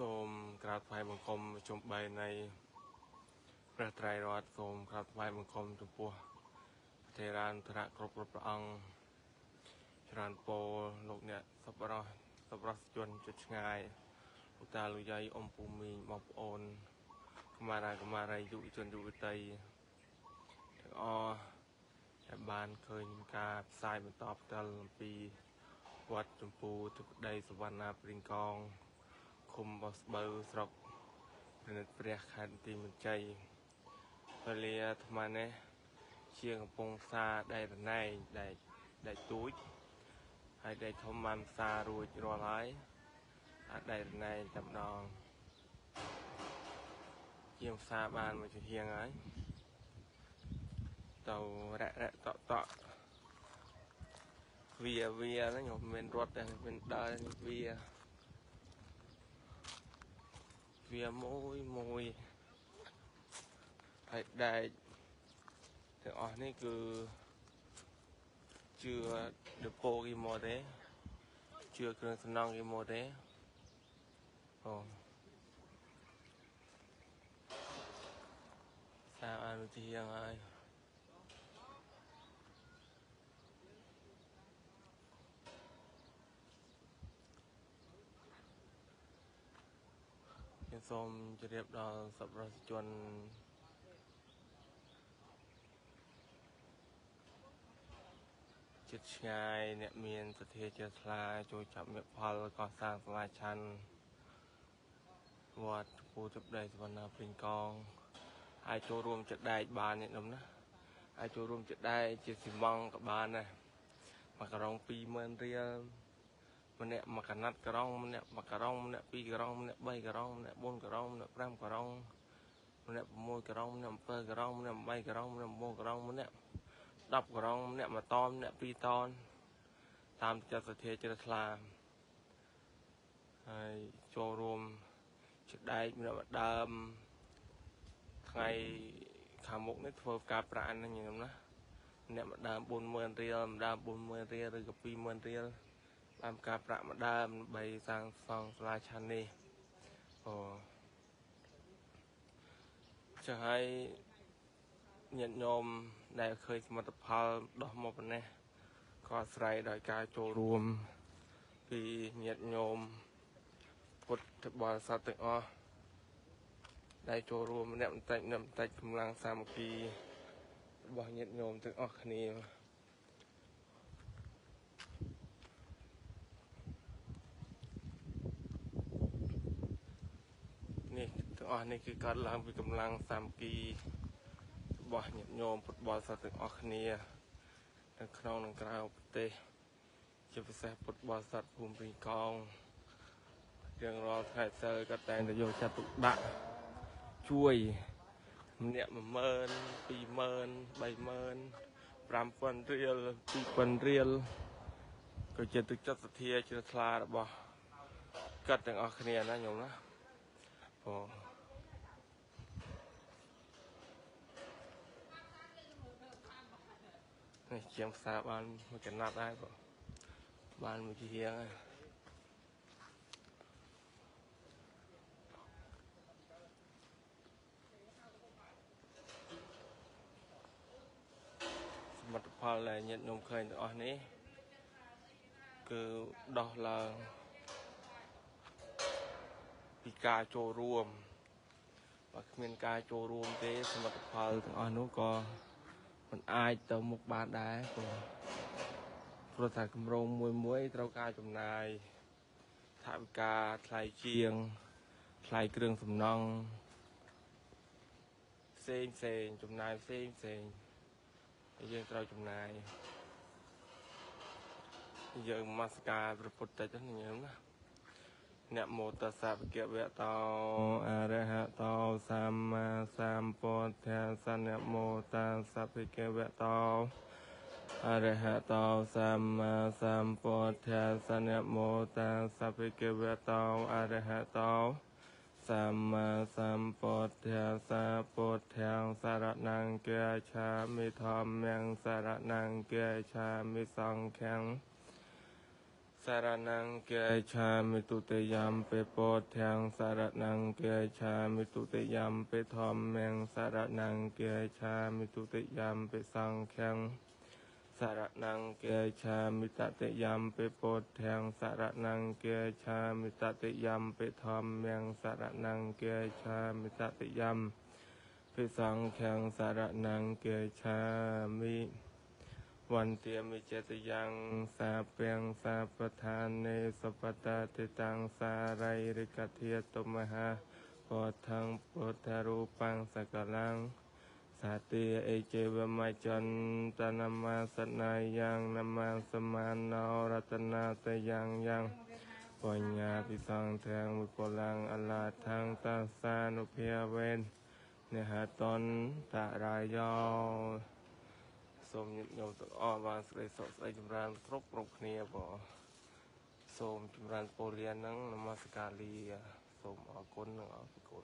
សូមក្រាបថ្វាយបង្គំជំបីនៃព្រះត្រៃរតន៍សូមក្រាបថ្វាយបង្គំចំពោះថេរានុថរៈគ្រប់ព្រះអង្គច្រើនពោលលោកអ្នកសប្បុរសជនជិតឆ្ងាយឧតាលុយ័យអ៊ំពូមីងបងប្អូនកមារាយុវជនយុវតីទាំងអស់ដែលបានឃើញការផ្សាយបន្តផ្ទាល់អំពីវត្តចម្ពូទឹកដីសវណ្ណាព្រីងកងឃុំបោះស្បូវស្រុកព្រះខេត្តបន្ទាយមានជ័យពេលលាអាត្មានេះជាកំពុងផ្សារដែករណែងដែកទូចហើយដែកធំបានផ្សាររួចរាល់ហើយអាដែករណែងតែម្ដងជាងផ្សារបានមួយជាហៀងហើយទៅរ៉ាក់តក់វាហ្នឹងខ្ញុំមានរត់តែមានដើរវាមួយហើយដែកទាំងអស់នេះគឺជឿដពោគីមកទេជឿគ្រឿងសំណង់គីមកទេសាអានុទីយ៉ាងហើយខ្ញុំសូមជម្រាបដល់សប្បុរសជនជិតឆ្ងាយអ្នកមានសទ្ធាជ្រះថ្លាចូលចាប់មេផលកសាងសាលាឆាន់វត្តពូទឹកដីសវណ្ណាព្រីងកងអាចចូលរួមចដែកបាននេះនំណាអាចចូលរួមចដែកជាស៊ីម៉ង់ក៏បានដែរមួយក្រុង 20000 រៀលម្នាក់មួយកណាត់ក្រុងម្នាក់មួយក្រុងម្នាក់ពីរក្រុងម្នាក់3ក្រុងម្នាក់4ក្រុងម្នាក់5ក្រុងម្នាក់6ក្រុងម្នាក់7ក្រុងម្នាក់8ក្រុងម្នាក់9ក្រុងម្នាក់10ក្រុងម្នាក់1តនម្នាក់2តនតាមចិត្តសទ្ធាជ្រះថ្លាហើយចូលរួមចដែកម្នាក់ម្ដើមថ្ងៃខាងមុខនេះធ្វើការប្រាក់ហ្នឹងខ្ញុំណាម្នាក់ម្ដើម40000 រៀលម្ដើម40000 រៀលឬក៏20000 រៀលបានការប្រាក់ម្ដើមដើម្បីសាងសង់សាលាឆាន់នេះចឹងហើយញាតិញោមដែលឃើញសមិទ្ធផលដោះមកប៉ុណ្ណេះក៏អាស្រ័យដោយការចូលរួមពីញាតិញោមពុទ្ធបរិស័ទទាំងអស់ដែលចូលរួមម្នាក់បន្តិចកម្លាំងសាមគ្គីរបស់ញាតិញោមទាំងអស់គ្នានេះទាំងអស់នេះគឺកើតឡើងពីកម្លាំងសាមគ្គីរបស់ញាតិញោមពុទ្ធបរិស័ទទាំងអស់គ្នានៅក្នុងនិងក្រៅប្រទេសជាពិសេសពុទ្ធបរិស័ទភូមិព្រីងកងរៀងរាល់ថ្ងៃសិលក៏តែងតែយកចិត្តទុកដាក់ជួយម្នាក់10000 20000 30000 5000 រៀល2000 រៀលក៏ជាទឹកចិត្តសទ្ធាជ្រះថ្លារបស់កាត់ទាំងអស់គ្នាណាញោមណានេះជាងផ្សារបានមួយកណាត់ហើយបានមួយជាហៀងហើយសមិទ្ធផលដែលញាតិញោមឃើញទាំងអស់នេះគឺដោះឡើងពីការចូលរួមបើគ្មានការចូលរួមទេសមិទ្ធផលទាំងអស់នោះក៏មិនអាចទៅមុខបានដែរព្រោះតែគម្រោងមួយត្រូវការចំណាយថវិកាថ្លៃជាងថ្លៃគ្រឿងសំណង់ផ្សេងចំណាយផ្សេងហើយយើងត្រូវចំណាយយើងនមស្ការព្រះពុទ្ធតិចហ្នឹងញោមណាนะโมตัสสะภะคะวะโตอะระหะโตสัมมาสัมพุทธัสสะนะโมตัสสะภะคะวะโตอะระหะโตสัมมาสัมพุทธัสสะนะโมตัสสะภะคะวะโตอะระหะโตสัมมาสัมพุทธัสสะพุทธังสรณังกัจฉามิธัมมังสรณังกัจฉามิสังฆังส សារណង្គាយឆាមិទុតិយំពេពោធិង្សារណង្គាយឆាមិទុតិយំពេធម្មំសារណង្គាយឆាមិទុតិយំពេសង្ឃំសារណង្គាយឆាមិតតិយំពេពោធិង្សារណង្គាយឆាមិតតិយំពេធម្មំសារណង្គាយឆាមិតតិយំពេសង្ឃំសារណង្គាយឆាមិវន្ទាមិចេតយ៉ាងសាពេងសាបឋានេសពតតិតាំងសារៃរិកធាតុមហាពោធังពុទ្ធរូបាំងសកលាំងសាទាអេជេវមច្ចន្តនមសនាយ៉ាងនមសមានណោរតនាតយ៉ាងយ៉ាងបញ្ញាពិសង្ឃាំវិពលังអឡាថាំងតាសានុភាវេននិហតន្តរាយោសូមញាតិញោមទាំងអស់បានសេចក្តីសុខស្តីចម្រើនគ្រប់គ្នាបងសូមចម្រើនពរលាហ្នឹងនមស្ការលាសូមអរគុណនិងអរគុណ